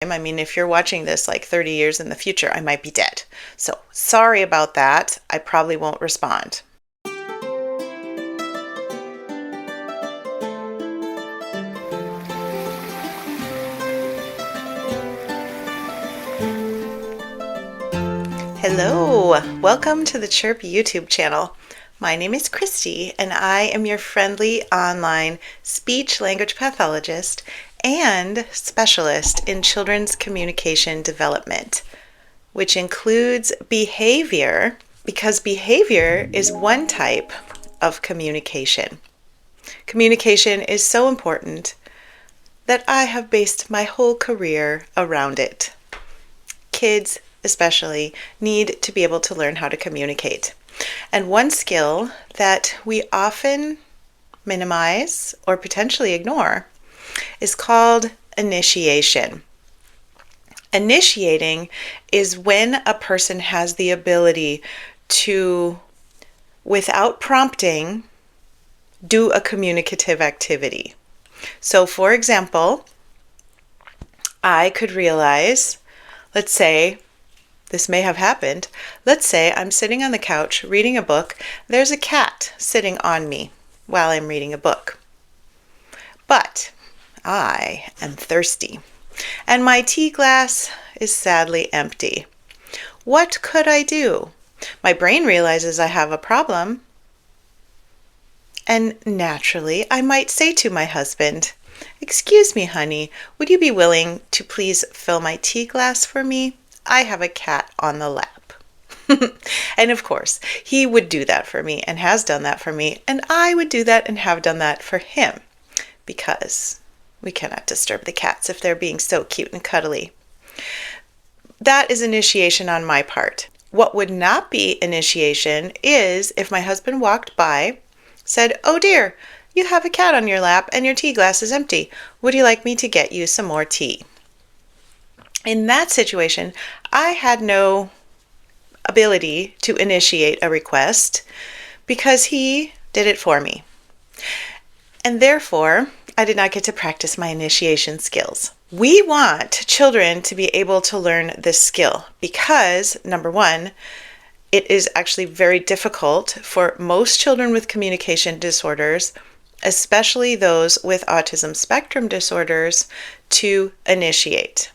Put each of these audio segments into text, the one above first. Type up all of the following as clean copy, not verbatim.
I mean, if you're watching this like 30 years in the future, I might be dead. So sorry about that. I probably won't respond. Hello, welcome to the Chirp YouTube channel. My name is Christy and I am your friendly online speech-language pathologist and specialist in children's communication development, which includes behavior, because behavior is one type of communication. Communication is so important that I have based my whole career around it. Kids especially need to be able to learn how to communicate. And one skill that we often minimize or potentially ignore is called initiation. Initiating is when a person has the ability to, without prompting, do a communicative activity. So for example, I could realize, let's say, this may have happened. Let's say I'm sitting on the couch reading a book. There's a cat sitting on me while I'm reading a book. But I am thirsty and my tea glass is sadly empty. What could I do? My brain realizes I have a problem. And naturally, I might say to my husband, "Excuse me, honey, would you be willing to please fill my tea glass for me? I have a cat on the lap." And of course, he would do that for me and has done that for me, and I would do that and have done that for him, because we cannot disturb the cats if they're being so cute and cuddly. That is initiation on my part. What would not be initiation is if my husband walked by, said, "Oh dear, you have a cat on your lap and your tea glass is empty. Would you like me to get you some more tea?" In that situation, I had no ability to initiate a request because he did it for me. And therefore, I did not get to practice my initiation skills. We want children to be able to learn this skill because, number one, it is actually very difficult for most children with communication disorders, especially those with autism spectrum disorders, to initiate.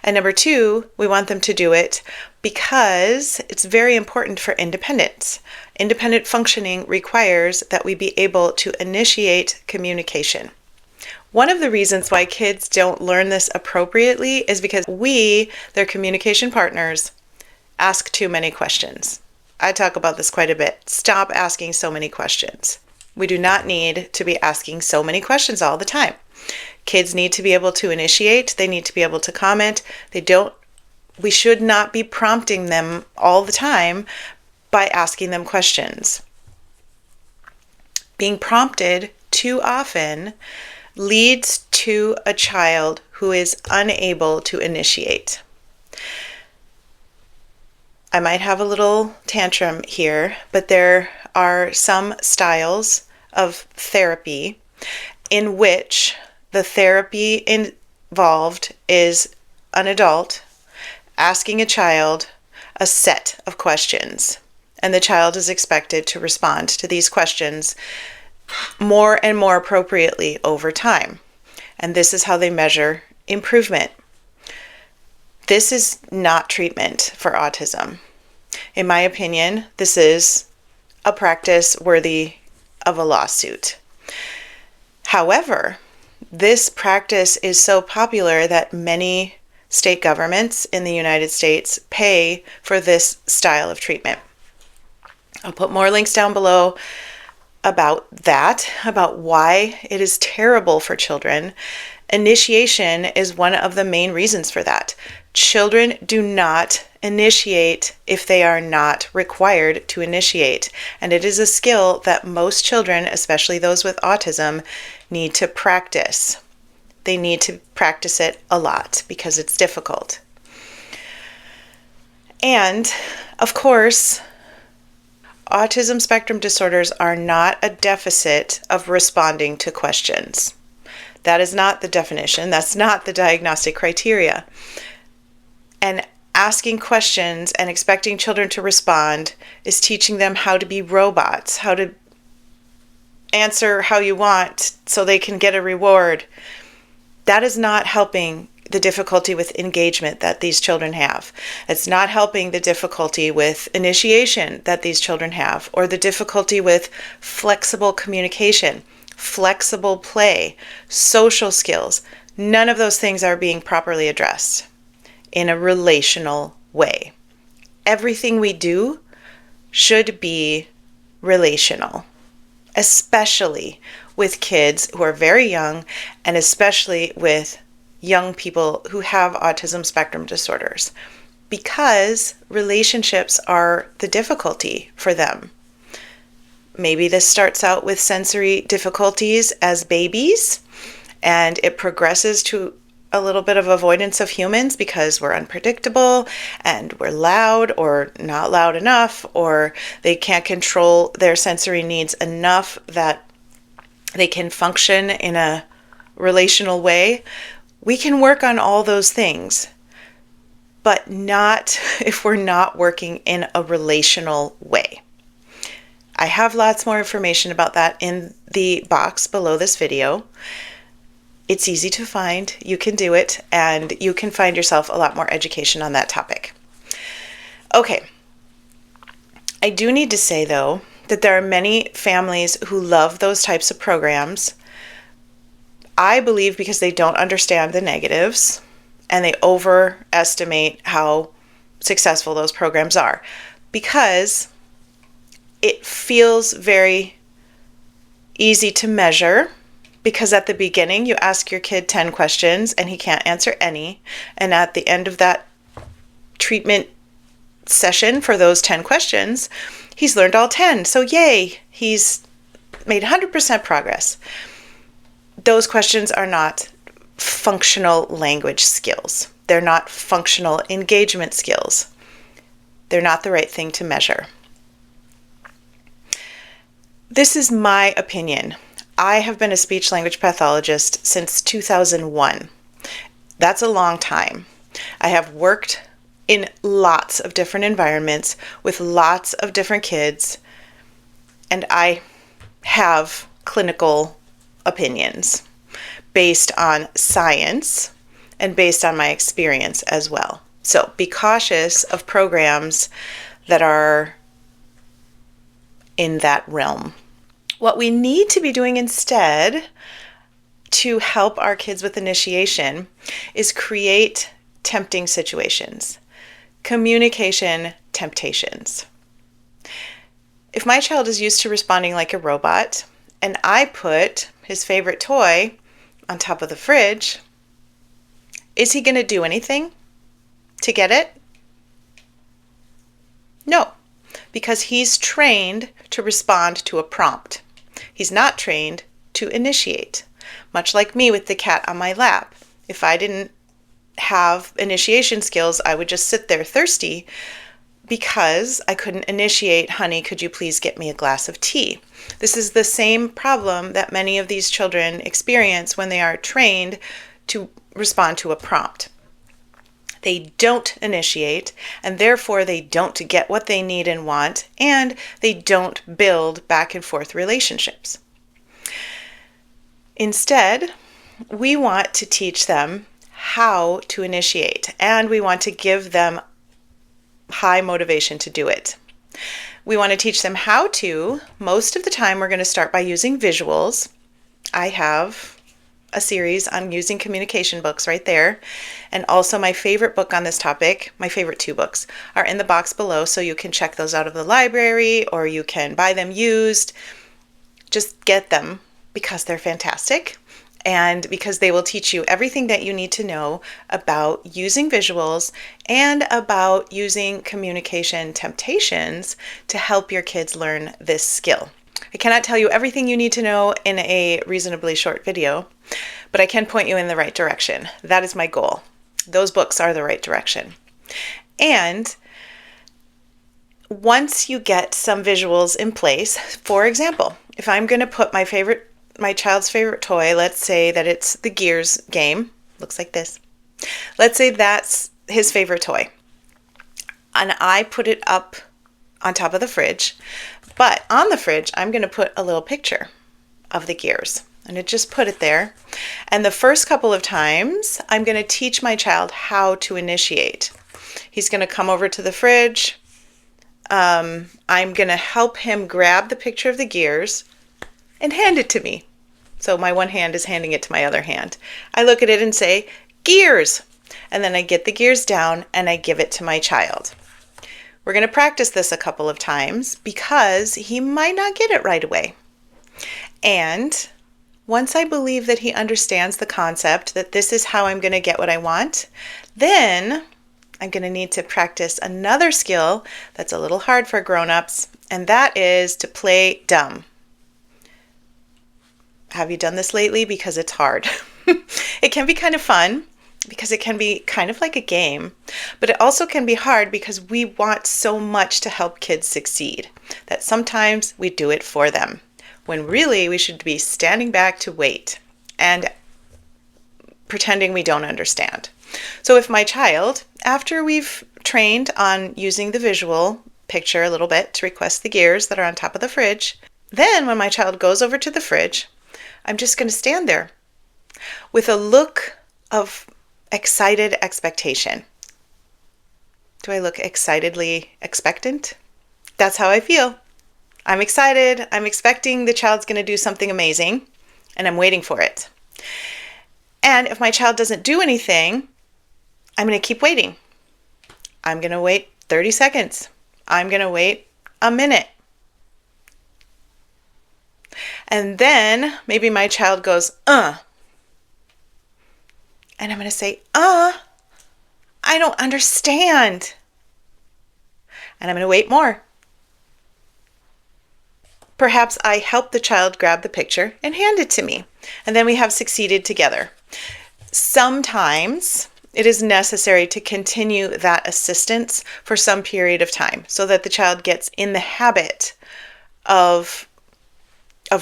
And number two, we want them to do it because it's very important for independence. Independent functioning requires that we be able to initiate communication. One of the reasons why kids don't learn this appropriately is because we, their communication partners, ask too many questions. I talk about this quite a bit. Stop asking so many questions. We do not need to be asking so many questions all the time. Kids need to be able to initiate. They need to be able to comment. We should not be prompting them all the time by asking them questions. Being prompted too often leads to a child who is unable to initiate. I might have a little tantrum here, but there are some styles of therapy in which the therapy involved is an adult asking a child a set of questions, and the child is expected to respond to these questions more and more appropriately over time. And this is how they measure improvement. This is not treatment for autism. In my opinion, this is a practice worthy of a lawsuit. However, this practice is so popular that many state governments in the United States pay for this style of treatment. I'll put more links down below about that, about why it is terrible for children. Initiation is one of the main reasons for that. Children do not initiate if they are not required to initiate. And it is a skill that most children, especially those with autism, need to practice. They need to practice it a lot because it's difficult. And of course, autism spectrum disorders are not a deficit of responding to questions. That is not the definition. That's not the diagnostic criteria. And asking questions and expecting children to respond is teaching them how to be robots, how to answer how you want so they can get a reward. That is not helping the difficulty with engagement that these children have. It's not helping the difficulty with initiation that these children have, or the difficulty with flexible communication, flexible play, social skills. None of those things are being properly addressed in a relational way. Everything we do should be relational, especially with kids who are very young, and especially with young people who have autism spectrum disorders, because relationships are the difficulty for them. Maybe this starts out with sensory difficulties as babies, and it progresses to a little bit of avoidance of humans because we're unpredictable and we're loud or not loud enough, or they can't control their sensory needs enough that they can function in a relational way. We can work on all those things, but not if we're not working in a relational way. I have lots more information about that in the box below this video. It's easy to find, you can do it, and you can find yourself a lot more education on that topic. Okay, I do need to say though that there are many families who love those types of programs. I believe because they don't understand the negatives and they overestimate how successful those programs are, because it feels very easy to measure. Because at the beginning, you ask your kid 10 questions and he can't answer any. And at the end of that treatment session for those 10 questions, he's learned all 10. So yay, he's made 100% progress. Those questions are not functional language skills. They're not functional engagement skills. They're not the right thing to measure. This is my opinion. I have been a speech-language pathologist since 2001. That's a long time. I have worked in lots of different environments with lots of different kids, and I have clinical opinions based on science and based on my experience as well. So be cautious of programs that are in that realm. What we need to be doing instead to help our kids with initiation is create tempting situations, communication temptations. If my child is used to responding like a robot and I put his favorite toy on top of the fridge, is he going to do anything to get it? No, because he's trained to respond to a prompt. He's not trained to initiate, much like me with the cat on my lap. If I didn't have initiation skills, I would just sit there thirsty because I couldn't initiate, honey, could you please get me a glass of tea? This is the same problem that many of these children experience when they are trained to respond to a prompt. They don't initiate, and therefore they don't get what they need and want, and they don't build back and forth relationships. Instead, we want to teach them how to initiate, and we want to give them high motivation to do it. We want to teach them how to. Most of the time, we're going to start by using visuals. I have a series on using communication books right there. And also my favorite book on this topic, my favorite 2 books, are in the box below, so you can check those out of the library or you can buy them used. Just get them because they're fantastic and because they will teach you everything that you need to know about using visuals and about using communication temptations to help your kids learn this skill. I cannot tell you everything you need to know in a reasonably short video, but I can point you in the right direction. That is my goal. Those books are the right direction. And once you get some visuals in place, for example, if I'm going to put my favorite my child's favorite toy, let's say that it's the Gears game, looks like this. Let's say that's his favorite toy. And I put it up on top of the fridge, but on the fridge, I'm going to put a little picture of the Gears. And I just put it there. And the first couple of times, I'm going to teach my child how to initiate. He's going to come over to the fridge. I'm going to help him grab the picture of the Gears and hand it to me. So my one hand is handing it to my other hand. I look at it and say, Gears. And then I get the Gears down and I give it to my child. We're going to practice this a couple of times because he might not get it right away. And once I believe that he understands the concept, that this is how I'm going to get what I want, then I'm going to need to practice another skill that's a little hard for grown-ups, and that is to play dumb. Have you done this lately? Because it's hard. It can be kind of fun because it can be kind of like a game, but it also can be hard because we want so much to help kids succeed that sometimes we do it for them, when really we should be standing back to wait and pretending we don't understand. So if my child, after we've trained on using the visual picture a little bit to request the Gears that are on top of the fridge, then when my child goes over to the fridge, I'm just going to stand there with a look of excited expectation. Do I look excitedly expectant? That's how I feel. I'm excited. I'm expecting the child's going to do something amazing, and I'm waiting for it. And if my child doesn't do anything, I'm going to keep waiting. I'm going to wait 30 seconds. I'm going to wait a minute. And then maybe my child goes, And I'm going to say, I don't understand. And I'm going to wait more. Perhaps I help the child grab the picture and hand it to me. And then we have succeeded together. Sometimes it is necessary to continue that assistance for some period of time so that the child gets in the habit of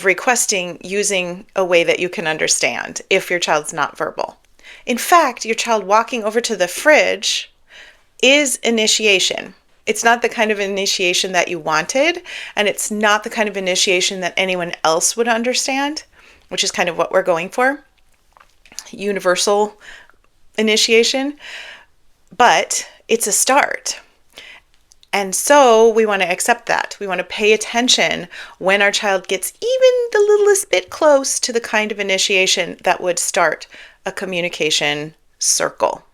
requesting using a way that you can understand if your child's not verbal. In fact, your child walking over to the fridge is initiation. It's not the kind of initiation that you wanted, and it's not the kind of initiation that anyone else would understand, which is kind of what we're going for. Universal initiation, but it's a start. And so we want to accept that. We want to pay attention when our child gets even the littlest bit close to the kind of initiation that would start a communication circle.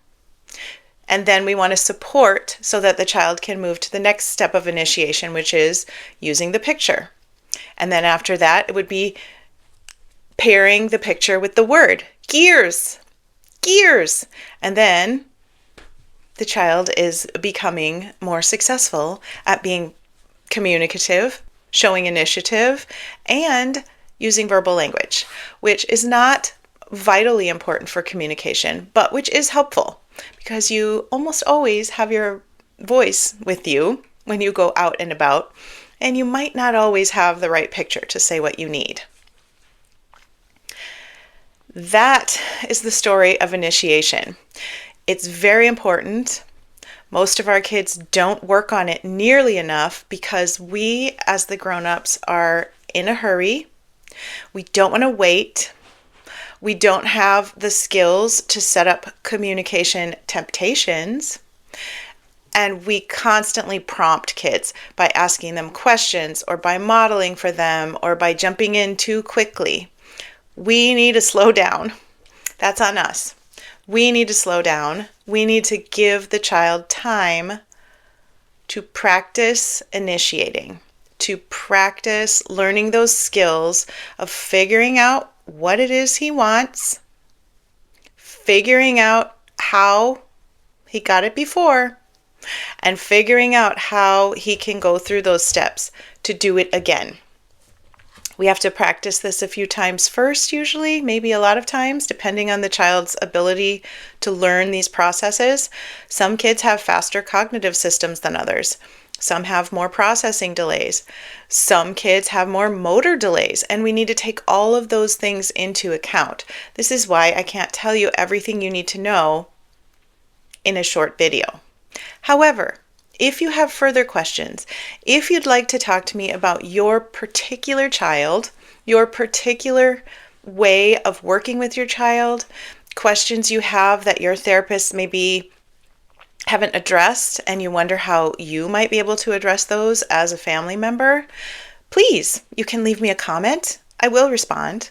And then we want to support so that the child can move to the next step of initiation, which is using the picture. And then after that, it would be pairing the picture with the word, Gears, Gears. And then the child is becoming more successful at being communicative, showing initiative, and using verbal language, which is not vitally important for communication, but which is helpful because you almost always have your voice with you when you go out and about, and you might not always have the right picture to say what you need. That is the story of initiation. It's very important. Most of our kids don't work on it nearly enough because we, as the grown-ups, are in a hurry. We don't want to wait. We don't have the skills to set up communication temptations. And we constantly prompt kids by asking them questions or by modeling for them or by jumping in too quickly. We need to slow down. That's on us. We need to slow down. We need to give the child time to practice initiating, to practice learning those skills of figuring out what it is he wants, figuring out how he got it before, and figuring out how he can go through those steps to do it again. We have to practice this a few times first, usually, maybe a lot of times, depending on the child's ability to learn these processes. Some kids have faster cognitive systems than others. Some have more processing delays. Some kids have more motor delays, and we need to take all of those things into account. This is why I can't tell you everything you need to know in a short video. However, if you have further questions, if you'd like to talk to me about your particular child, your particular way of working with your child, questions you have that your therapist maybe haven't addressed and you wonder how you might be able to address those as a family member, please, you can leave me a comment. I will respond.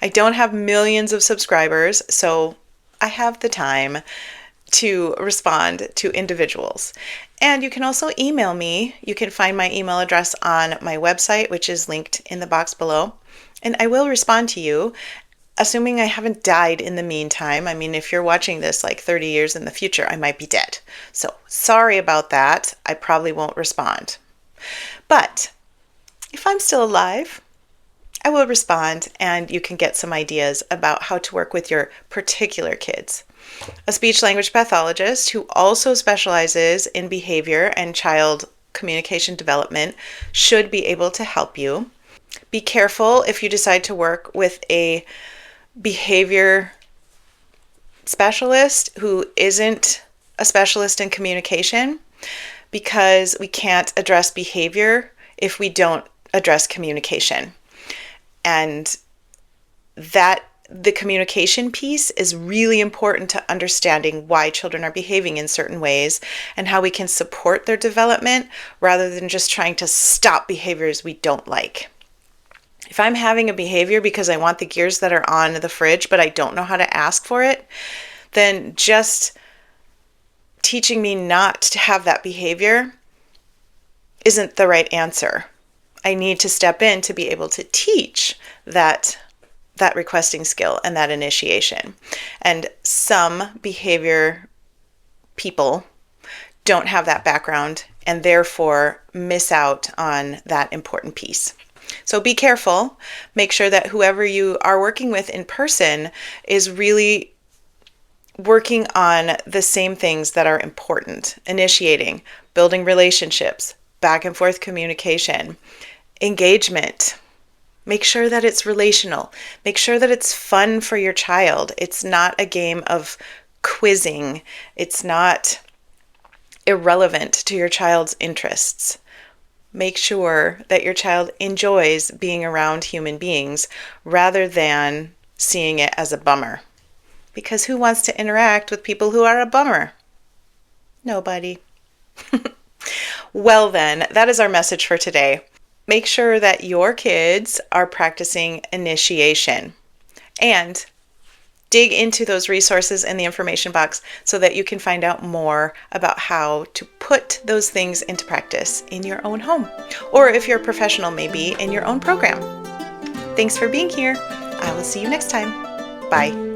I don't have millions of subscribers, so I have the time to respond to individuals. And you can also email me. You can find my email address on my website, which is linked in the box below. And I will respond to you, assuming I haven't died in the meantime. I mean, if you're watching this like 30 years in the future, I might be dead. So sorry about that. I probably won't respond. But if I'm still alive, I will respond and you can get some ideas about how to work with your particular kids. A speech-language pathologist who also specializes in behavior and child communication development should be able to help you. Be careful if you decide to work with a behavior specialist who isn't a specialist in communication, because we can't address behavior if we don't address communication. And that the communication piece is really important to understanding why children are behaving in certain ways and how we can support their development rather than just trying to stop behaviors we don't like. If I'm having a behavior because I want the gears that are on the fridge, but I don't know how to ask for it, then just teaching me not to have that behavior isn't the right answer. I need to step in to be able to teach that requesting skill and that initiation. And some behavior people don't have that background and therefore miss out on that important piece. So be careful. Make sure that whoever you are working with in person is really working on the same things that are important. Initiating, building relationships, back and forth communication, engagement. Make sure that it's relational. Make sure that it's fun for your child. It's not a game of quizzing. It's not irrelevant to your child's interests. Make sure that your child enjoys being around human beings rather than seeing it as a bummer. Because who wants to interact with people who are a bummer? Nobody. Well then, that is our message for today. Make sure that your kids are practicing initiation and dig into those resources in the information box so that you can find out more about how to put those things into practice in your own home, or if you're a professional, maybe in your own program. Thanks for being here. I will see you next time. Bye.